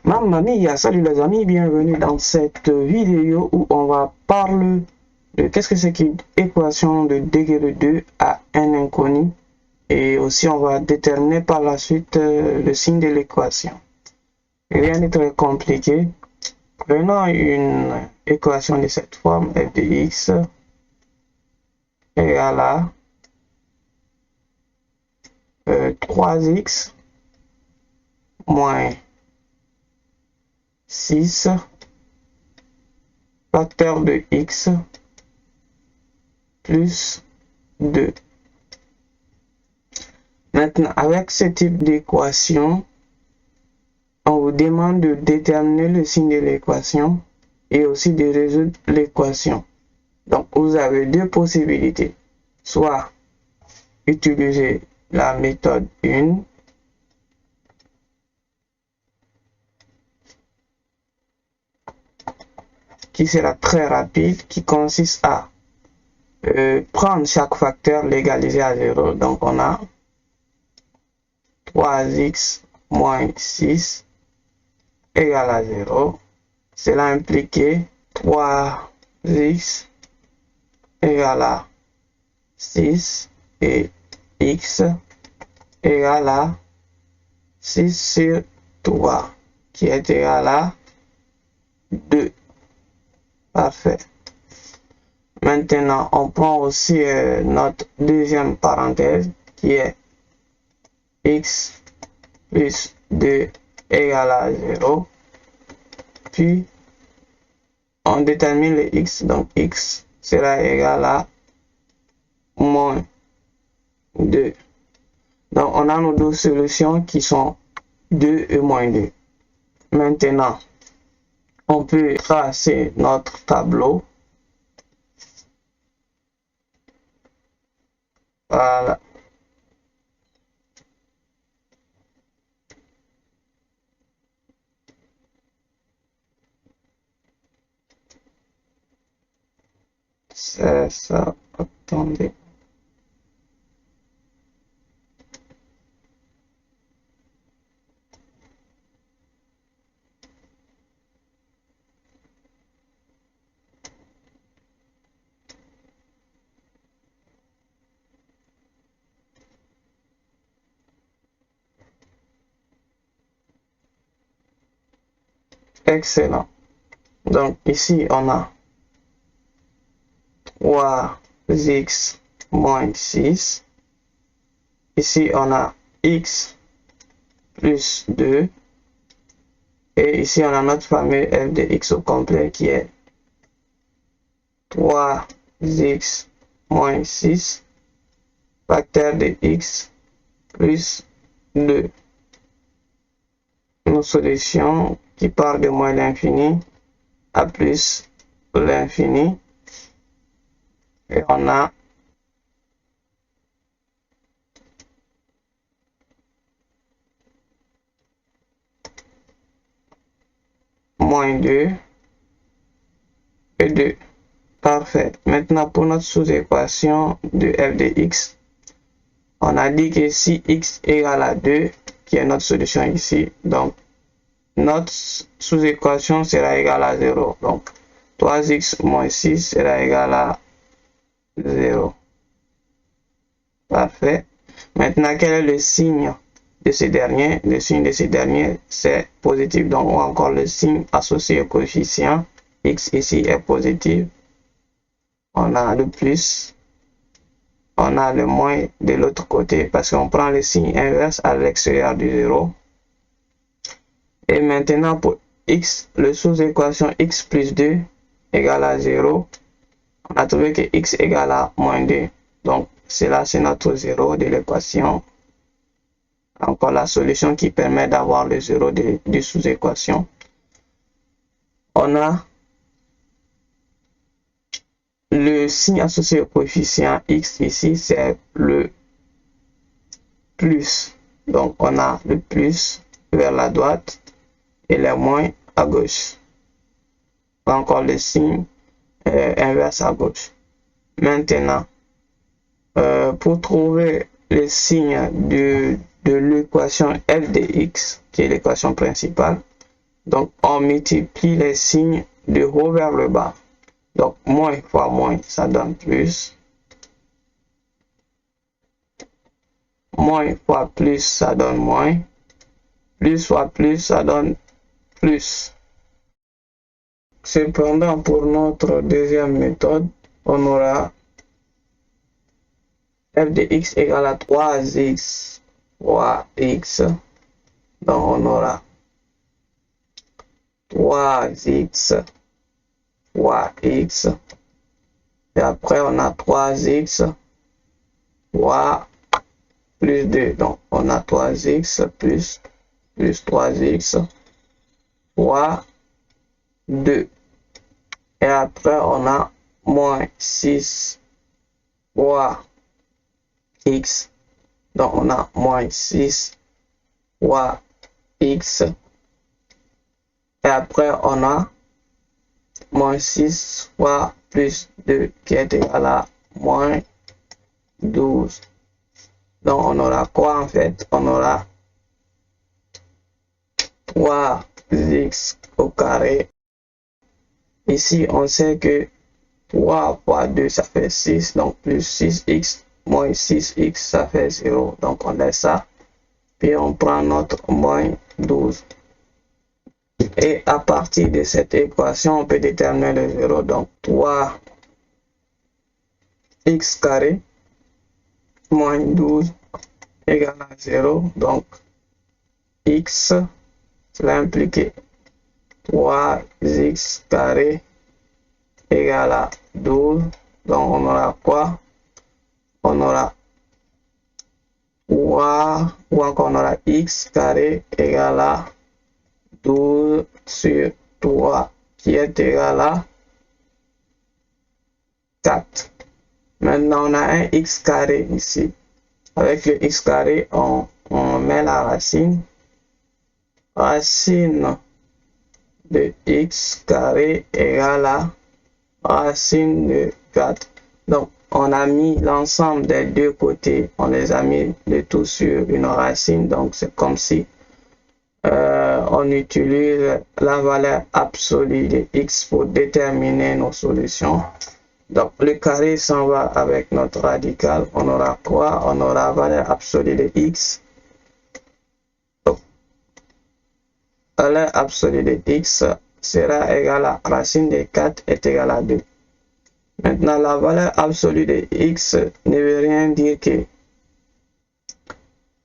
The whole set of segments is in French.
Mamma mia, salut les amis, bienvenue dans cette vidéo où on va parler de qu'est-ce que c'est qu'une équation de degré de 2 à un inconnu, et aussi on va déterminer par la suite le signe de l'équation. Rien de très compliqué. Prenons une équation de cette forme, f de x égale à 3x moins 6 facteur de x plus 2. Maintenant, avec ce type d'équation, on vous demande de déterminer le signe de l'équation et aussi de résoudre l'équation. Donc, vous avez deux possibilités. Soit utiliser la méthode 1, qui sera très rapide, qui consiste à prendre chaque facteur, l'égaliser à 0. Donc, on a 3x moins 6 égale à 0. Cela implique 3x égale à 6 et x égale à 6 sur 3 qui est égal à 2. Parfait. Maintenant, on prend aussi notre deuxième parenthèse qui est x plus 2 égale à 0. Puis, on détermine le x. Donc, x sera égal à moins 2. Donc, on a nos deux solutions qui sont 2 et moins 2. Maintenant, on peut tracer notre tableau. Voilà. C'est ça. Attendez. Excellent. Donc ici on a 3x moins 6. Ici on a x plus 2. Et ici on a notre fameux f de x au complet qui est 3x moins 6 facteur de x plus 2. Nos solutions qui part de moins l'infini à plus l'infini. Et on a moins 2 et 2. Parfait. Maintenant, pour notre sous-équation de f de x, on a dit que si x égale à 2, qui est notre solution ici, donc notre sous-équation sera égale à 0. Donc, 3x moins 6 sera égal à 0. Parfait. Maintenant, quel est le signe de ce dernier? Le signe de ce dernier, c'est positif. Donc, ou encore le signe associé au coefficient. X ici est positif. On a le plus. On a le moins de l'autre côté parce qu'on prend le signe inverse à l'extérieur du 0. Et maintenant, pour x, le sous-équation x plus 2 égale à 0. On a trouvé que x égale à moins 2. Donc, cela, c'est notre 0 de l'équation. Encore la solution qui permet d'avoir le 0 de sous-équation. On a le signe associé au coefficient x ici, c'est le plus. Donc, on a le plus vers la droite et le moins à gauche. Encore le signe inverse à gauche. Maintenant, pour trouver le signe de l'équation f de x, qui est l'équation principale, Donc, on multiplie les signes de haut vers le bas. Donc, moins fois moins, ça donne plus. Moins fois plus, ça donne moins. Plus fois plus, ça donne plus. Cependant, pour notre deuxième méthode, on aura f de x égale à 3x fois x. Donc, on aura 3x fois x. Et après, on a 3x fois plus 2. Donc, on a 3x plus 3x fois 2. Et après, on a moins 6 fois x. Donc, on a moins 6 fois x. Et après, on a moins 6 fois plus 2 qui est égal à moins 12. Donc, on aura quoi en fait? On aura 3x au carré. Ici, on sait que 3 fois 2, ça fait 6. Donc, plus 6x moins 6x, ça fait 0. Donc, on laisse ça. Puis, on prend notre moins 12. Et à partir de cette équation, on peut déterminer le 0. Donc, 3x carré moins 12 égale à 0. Donc, x, cela implique 3x carré égale à 12. Donc, on aura quoi? On aura 3, ou encore on aura x carré égale à 12 sur 3 qui est égal à 4. Maintenant, on a un x carré ici. Avec le x carré, on met la racine. Racine de x carré égale à racine de 4. Donc, on a mis l'ensemble des deux côtés. On les a mis de tout sur une racine. Donc, c'est comme si on utilise la valeur absolue de x pour déterminer nos solutions. Donc, le carré s'en va avec notre radical. On aura quoi? On aura la valeur absolue de x. Donc, la valeur absolue de x sera égale à racine de 4 est égale à 2. Maintenant, la valeur absolue de x ne veut rien dire que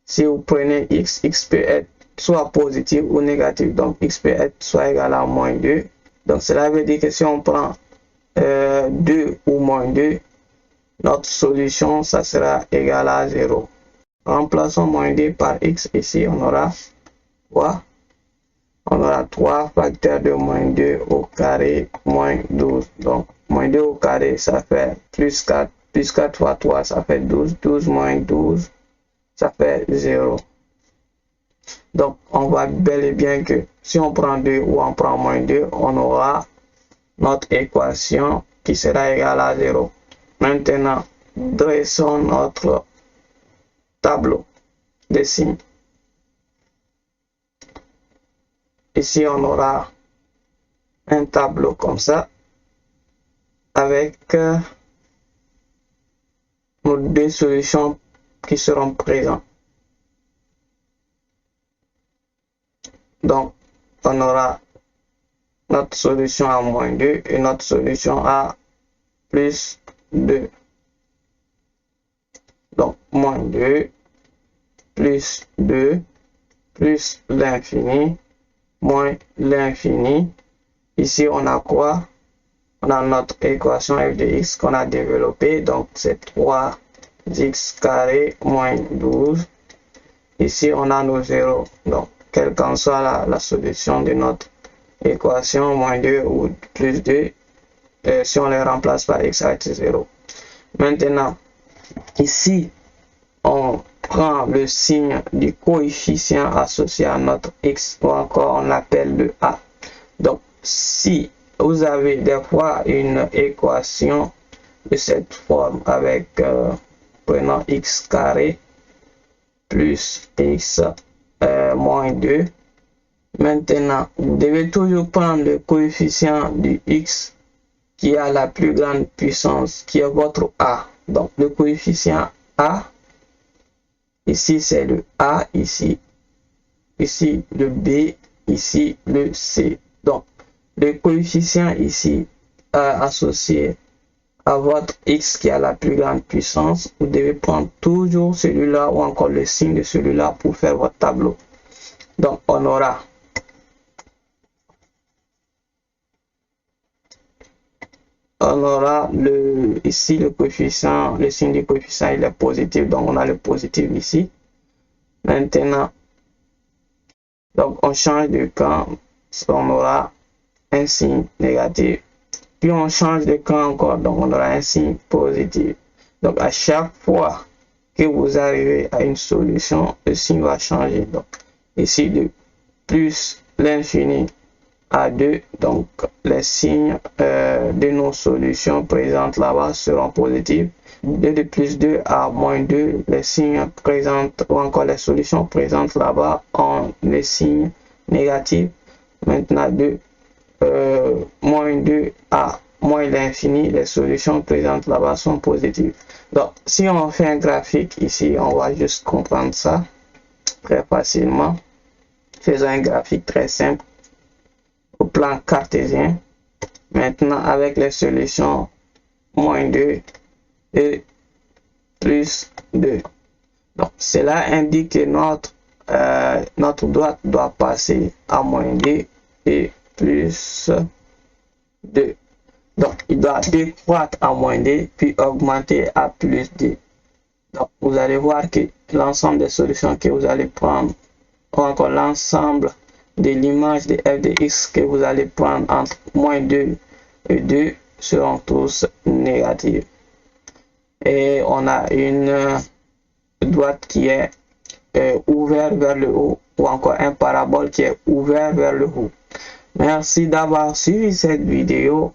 si vous prenez x, x peut être soit positif ou négatif. Donc, x peut être soit égal à moins 2. Donc, cela veut dire que si on prend 2 ou moins 2, notre solution, ça sera égal à 0. Remplaçons moins 2 par x. Ici, on aura quoi? On aura 3 facteurs de moins 2 au carré moins 12. Donc, moins 2 au carré, ça fait plus 4. Plus 4 fois 3, ça fait 12. 12 moins 12, ça fait 0. Donc, on voit bel et bien que si on prend 2 ou on prend moins 2, on aura notre équation qui sera égale à 0. Maintenant, dressons notre tableau de signes. Ici, on aura un tableau comme ça avec nos deux solutions qui seront présentes. Donc, on aura notre solution à moins 2 et notre solution à plus 2. Donc, moins 2, plus 2, plus l'infini, moins l'infini. Ici, on a quoi? On a notre équation f de x qu'on a développée. Donc, c'est 3x carré moins 12. Ici, on a nos zéros. Donc, quelle qu'en soit la solution de notre équation, moins 2 ou plus 2, si on les remplace par x, ça va être 0. Maintenant, ici, on prend le signe du coefficient associé à notre x, ou encore on l'appelle le a. Donc, si vous avez des fois une équation de cette forme avec, prenons x carré plus x moins 2, Maintenant, vous devez toujours prendre le coefficient du x qui a la plus grande puissance, qui est votre a. Donc, le coefficient a, ici c'est le a, ici le b, ici le c. Donc, le coefficient ici associé à votre x qui a la plus grande puissance, vous devez prendre toujours celui-là ou encore le signe de celui-là pour faire votre tableau. Donc, on aura ici le coefficient, le signe du coefficient il est positif, donc on a le positif ici. Maintenant, donc on change de camp, on aura un signe négatif. Puis on change de camp encore, donc on aura un signe positif. Donc à chaque fois que vous arrivez à une solution, le signe va changer. Donc ici de plus l'infini à 2, donc les signes de nos solutions présentes là-bas seront positifs. De plus 2 à moins 2, les signes présentes ou encore les solutions présentes là-bas ont les signes négatifs. Maintenant de moins 2 à moins l'infini, les solutions présentes là-bas sont positives. Donc si on fait un graphique ici, on va juste comprendre ça très facilement. Faisons un graphique très simple au plan cartésien. Maintenant avec les solutions moins 2 et plus 2. Donc cela indique que notre droite doit passer à moins 2 et plus 2. Donc il doit décroître à moins 2 puis augmenter à plus 2. Donc vous allez voir que l'ensemble des solutions que vous allez prendre, ou encore l'ensemble de l'image de f de x que vous allez prendre entre moins 2 et 2 seront tous négatifs. Et on a une droite qui est ouverte vers le haut, ou encore un parabole qui est ouvert vers le haut. Merci d'avoir suivi cette vidéo.